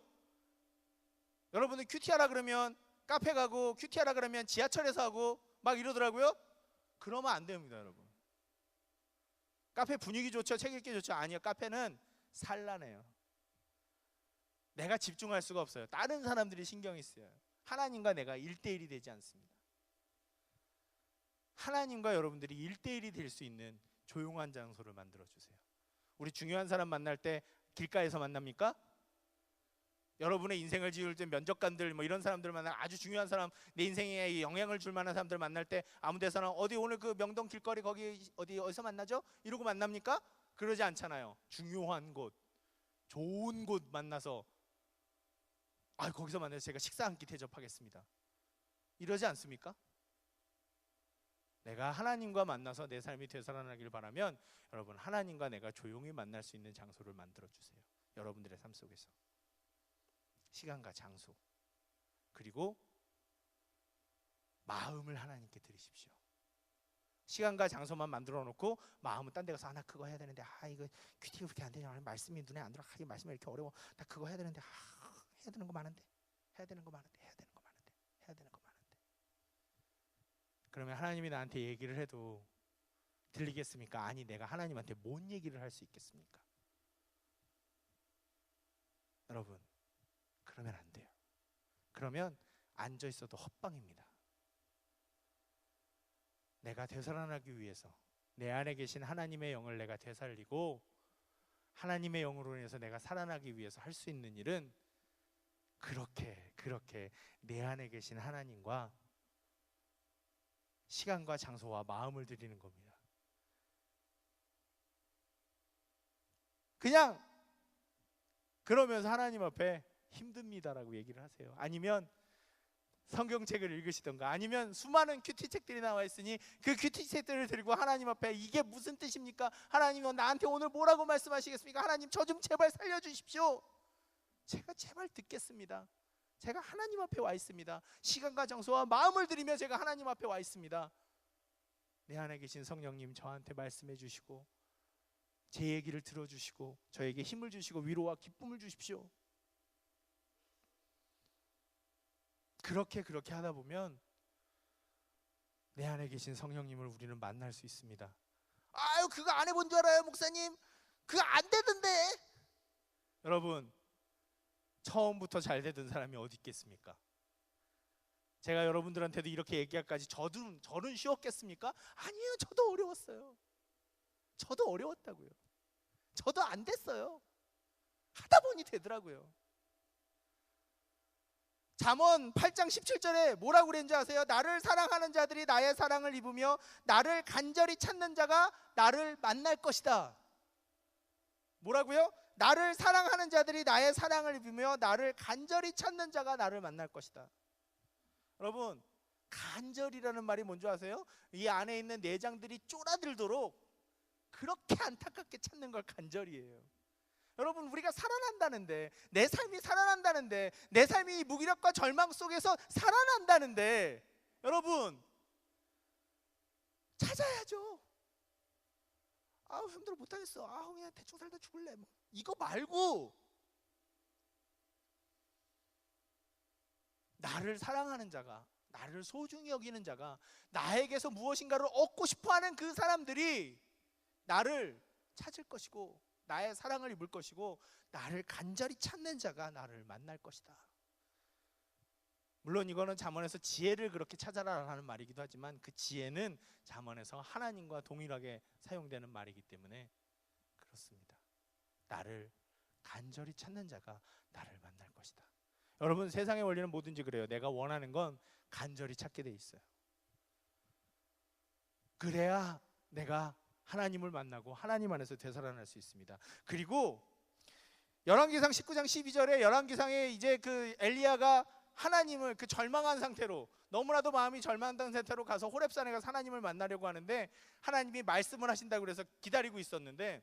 여러분들 큐티하라 그러면 카페 가고, 큐티하라 그러면 지하철에서 하고 막 이러더라고요. 그러면 안 됩니다, 여러분. 카페 분위기 좋죠? 책 읽기 좋죠? 아니요. 카페는 산란해요. 내가 집중할 수가 없어요. 다른 사람들이 신경이 쓰여요. 하나님과 내가 1대1이 되지 않습니다. 하나님과 여러분들이 1대1이 될 수 있는 조용한 장소를 만들어 주세요. 우리 중요한 사람 만날 때 길가에서 만납니까? 여러분의 인생을 지을 때 면접관들 뭐 이런 사람들 만나, 아주 중요한 사람, 내 인생에 영향을 줄 만한 사람들 만날 때 아무 데서나 어디 오늘 그 명동 길거리 거기 어디서 만나죠? 이러고 만납니까? 그러지 않잖아요. 중요한 곳, 좋은 곳 만나서 거기서 만나서 제가 식사 한 끼 대접하겠습니다. 이러지 않습니까? 내가 하나님과 만나서 내 삶이 되살아나길 바라면 여러분, 하나님과 내가 조용히 만날 수 있는 장소를 만들어 주세요. 여러분들의 삶 속에서 시간과 장소, 그리고 마음을 하나님께 드리십시오. 시간과 장소만 만들어 놓고 마음은 딴 데 가서 나 그거 해야 되는데 이거 큐티가 그렇게 안 되냐, 말씀이 눈에 안 들어, 이 말씀이 이렇게 어려워, 나 그거 해야 되는데 해야 되는 거 많은데 해야 되는 거 많은데 해야 되는 거 많은데 해야 되는 거 많은데. 그러면 하나님이 나한테 얘기를 해도 들리겠습니까? 아니, 내가 하나님한테 뭔 얘기를 할 수 있겠습니까? 여러분, 그러면 안 돼요. 그러면 앉아 있어도 헛방입니다. 내가 되살아나기 위해서 내 안에 계신 하나님의 영을 내가 되살리고 하나님의 영으로 인해서 내가 살아나기 위해서 할 수 있는 일은 그렇게 내 안에 계신 하나님과 시간과 장소와 마음을 드리는 겁니다. 그냥 그러면서 하나님 앞에 힘듭니다라고 얘기를 하세요. 아니면 성경책을 읽으시던가, 아니면 수많은 큐티책들이 나와 있으니 그 큐티책들을 들고 하나님 앞에 이게 무슨 뜻입니까? 하나님은 나한테 오늘 뭐라고 말씀하시겠습니까? 하나님, 저 좀 제발 살려주십시오. 제가 제발 듣겠습니다. 제가 하나님 앞에 와 있습니다. 시간과 장소와 마음을 들이며 제가 하나님 앞에 와 있습니다. 내 안에 계신 성령님, 저한테 말씀해 주시고 제 얘기를 들어주시고 저에게 힘을 주시고 위로와 기쁨을 주십시오. 그렇게 하다 보면 내 안에 계신 성령님을 우리는 만날 수 있습니다. 그거 안 해본 줄 알아요, 목사님? 그거 안 되던데. 여러분, 처음부터 잘 되던 사람이 어디 있겠습니까? 제가 여러분들한테도 이렇게 얘기할까지 저는 쉬웠겠습니까? 아니에요. 저도 어려웠어요. 저도 어려웠다고요. 저도 안 됐어요. 하다 보니 되더라고요. 잠언 8장 17절에 뭐라고 그랬는지 아세요? 나를 사랑하는 자들이 나의 사랑을 입으며 나를 간절히 찾는 자가 나를 만날 것이다. 뭐라고요? 나를 사랑하는 자들이 나의 사랑을 입으며 나를 간절히 찾는 자가 나를 만날 것이다. 여러분, 간절이라는 말이 뭔지 아세요? 이 안에 있는 내장들이 쫄아들도록 그렇게 안타깝게 찾는 걸 간절이에요. 여러분, 우리가 살아난다는데, 내 삶이 살아난다는데, 내 삶이 무기력과 절망 속에서 살아난다는데, 여러분 찾아야죠. 힘들어 못하겠어. 그냥 대충 살다 죽을래. 이거 말고 나를 사랑하는 자가, 나를 소중히 여기는 자가, 나에게서 무엇인가를 얻고 싶어하는 그 사람들이 나를 찾을 것이고 나의 사랑을 입을 것이고 나를 간절히 찾는 자가 나를 만날 것이다. 물론 이거는 잠언에서 지혜를 그렇게 찾아라라는 말이기도 하지만 그 지혜는 잠언에서 하나님과 동일하게 사용되는 말이기 때문에 그렇습니다. 나를 간절히 찾는 자가 나를 만날 것이다. 여러분, 세상의 원리는 뭐든지 그래요. 내가 원하는 건 간절히 찾게 돼 있어요. 그래야 내가 하나님을 만나고 하나님 안에서 되살아날 수 있습니다. 그리고 열왕기상 19장 12절에 열왕기상에 이제 그 엘리야가 하나님을 그 절망한 상태로, 너무나도 마음이 절망한 상태로 가서 호렙산에 가서 하나님을 만나려고 하는데 하나님이 말씀을 하신다고 그래서 기다리고 있었는데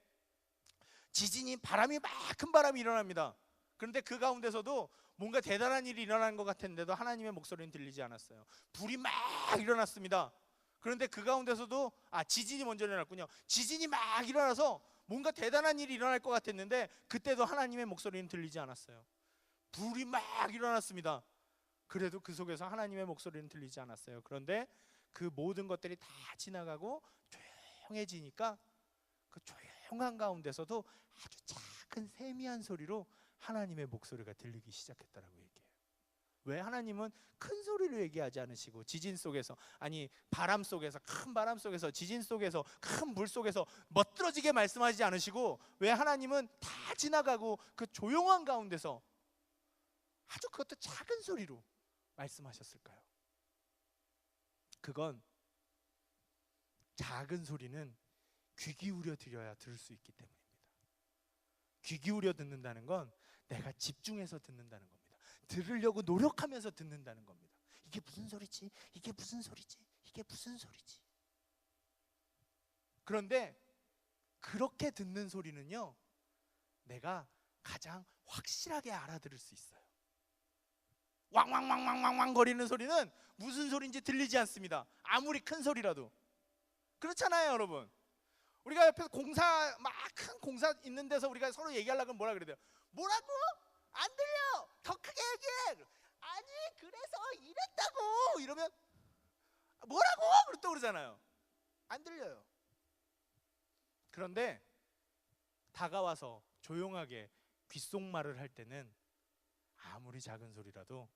지진이, 바람이 막 큰 바람이 일어납니다. 그런데 그 가운데서도 뭔가 대단한 일이 일어나는 것 같았는데도 하나님의 목소리는 들리지 않았어요. 불이 막 일어났습니다. 그런데 그 가운데서도 지진이 먼저 일어났군요. 지진이 막 일어나서 뭔가 대단한 일이 일어날 것 같았는데 그때도 하나님의 목소리는 들리지 않았어요. 불이 막 일어났습니다. 그래도 그 속에서 하나님의 목소리는 들리지 않았어요. 그런데 그 모든 것들이 다 지나가고 조용해지니까 그 조용한 가운데서도 아주 작은 세미한 소리로 하나님의 목소리가 들리기 시작했다라고 얘기해요. 왜 하나님은 큰 소리로 얘기하지 않으시고 지진 속에서, 아니 바람 속에서, 큰 바람 속에서, 지진 속에서, 큰 물 속에서 멋들어지게 말씀하지 않으시고 왜 하나님은 다 지나가고 그 조용한 가운데서 아주 그것도 작은 소리로 말씀하셨을까요? 그건 작은 소리는 귀 기울여 드려야 들을 수 있기 때문입니다. 귀 기울여 듣는다는 건 내가 집중해서 듣는다는 겁니다. 들으려고 노력하면서 듣는다는 겁니다. 이게 무슨 소리지? 이게 무슨 소리지? 이게 무슨 소리지? 그런데 그렇게 듣는 소리는요, 내가 가장 확실하게 알아들을 수 있어요. 왕왕왕왕왕왕 거리는 소리는 무슨 소리인지 들리지 않습니다. 아무리 큰 소리라도. 그렇잖아요, 여러분. 우리가 옆에서 공사, 막 큰 공사 있는 데서 우리가 서로 얘기하려고 하면 뭐라 그래야 돼요? 뭐라고? 안 들려! 더 크게 얘기해! 아니 그래서 이랬다고! 이러면 뭐라고? 또 그러잖아요. 안 들려요. 그런데 다가와서 조용하게 귓속말을 할 때는 아무리 작은 소리라도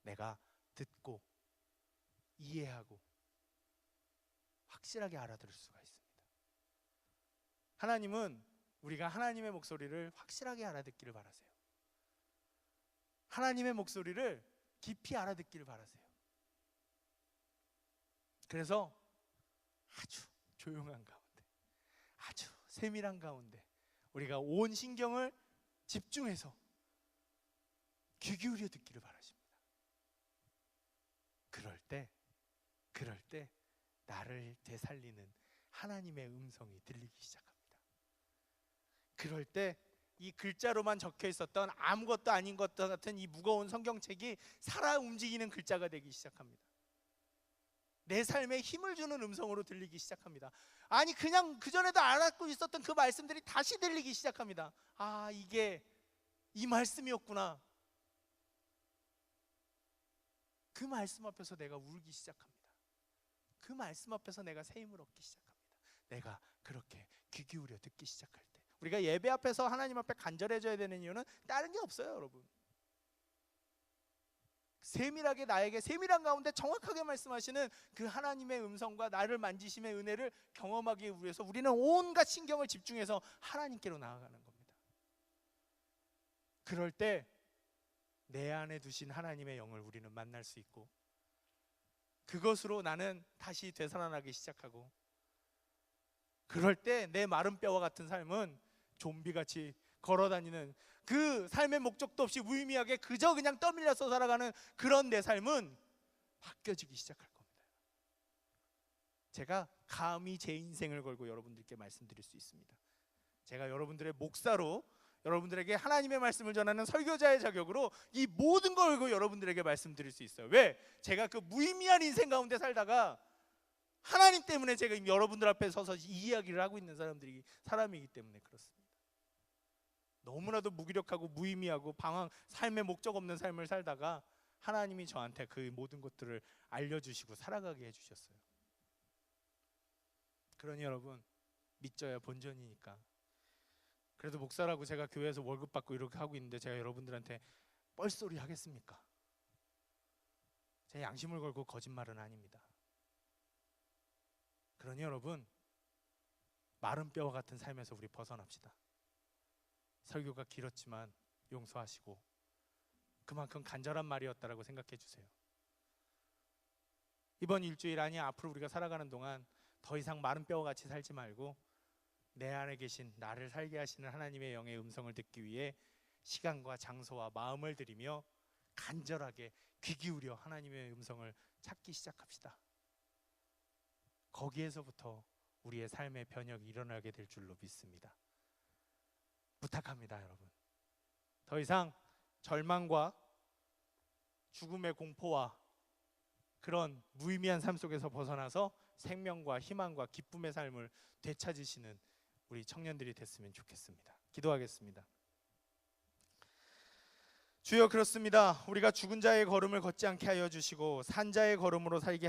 내가 듣고 이해하고 확실하게 알아들을 수가 있습니다. 하나님은 우리가 하나님의 목소리를 확실하게 알아듣기를 바라세요. 하나님의 목소리를 깊이 알아듣기를 바라세요. 그래서 아주 조용한 가운데, 아주 세밀한 가운데 우리가 온 신경을 집중해서 귀 기울여 듣기를 바라십니다. 그럴 때 나를 되살리는 하나님의 음성이 들리기 시작합니다. 그럴 때 이 글자로만 적혀 있었던 아무것도 아닌 것 같은 이 무거운 성경책이 살아 움직이는 글자가 되기 시작합니다. 내 삶에 힘을 주는 음성으로 들리기 시작합니다. 아니 그냥 그전에도 알았고 있었던 그 말씀들이 다시 들리기 시작합니다. 아, 이게 이 말씀이었구나. 그 말씀 앞에서 내가 울기 시작합니다. 그 말씀 앞에서 내가 새 힘을 얻기 시작합니다. 내가 그렇게 귀 기울여 듣기 시작할 때, 우리가 예배 앞에서 하나님 앞에 간절해져야 되는 이유는 다른 게 없어요, 여러분. 세밀하게 나에게 세밀한 가운데 정확하게 말씀하시는 그 하나님의 음성과 나를 만지심의 은혜를 경험하기 위해서 우리는 온갖 신경을 집중해서 하나님께로 나아가는 겁니다. 그럴 때 내 안에 두신 하나님의 영을 우리는 만날 수 있고, 그것으로 나는 다시 되살아나기 시작하고, 그럴 때 내 마른 뼈와 같은 삶은 좀비같이 걸어다니는 그 삶의 목적도 없이 무의미하게 그저 그냥 떠밀려서 살아가는 그런 내 삶은 바뀌어지기 시작할 겁니다. 제가 감히 제 인생을 걸고 여러분들께 말씀드릴 수 있습니다. 제가 여러분들의 목사로 여러분들에게 하나님의 말씀을 전하는 설교자의 자격으로 이 모든 걸 걸고 여러분들에게 말씀드릴 수 있어요. 왜? 제가 그 무의미한 인생 가운데 살다가 하나님 때문에 제가 여러분들 앞에 서서 이 이야기를 하고 있는 사람이기 때문에 그렇습니다. 너무나도 무기력하고 무의미하고 삶의 목적 없는 삶을 살다가 하나님이 저한테 그 모든 것들을 알려주시고 살아가게 해주셨어요. 그러니 여러분, 믿져야 본전이니까. 그래도 목사라고 제가 교회에서 월급 받고 이렇게 하고 있는데 제가 여러분들한테 뻘소리 하겠습니까? 제 양심을 걸고 거짓말은 아닙니다. 그러니 여러분, 마른 뼈와 같은 삶에서 우리 벗어납시다. 설교가 길었지만 용서하시고 그만큼 간절한 말이었다라고 생각해 주세요. 이번 일주일, 아니 앞으로 우리가 살아가는 동안 더 이상 마른 뼈와 같이 살지 말고 내 안에 계신 나를 살게 하시는 하나님의 영의 음성을 듣기 위해 시간과 장소와 마음을 들이며 간절하게 귀 기울여 하나님의 음성을 찾기 시작합시다. 거기에서부터 우리의 삶의 변혁이 일어나게 될 줄로 믿습니다. 부탁합니다, 여러분. 더 이상 절망과 죽음의 공포와 그런 무의미한 삶 속에서 벗어나서 생명과 희망과 기쁨의 삶을 되찾으시는 우리 청년들이 됐으면 좋겠습니다. 기도하겠습니다. 주여, 그렇습니다. 우리가 죽은 자의 걸음을 걷지 않게 하여 주시고 산 자의 걸음으로 살게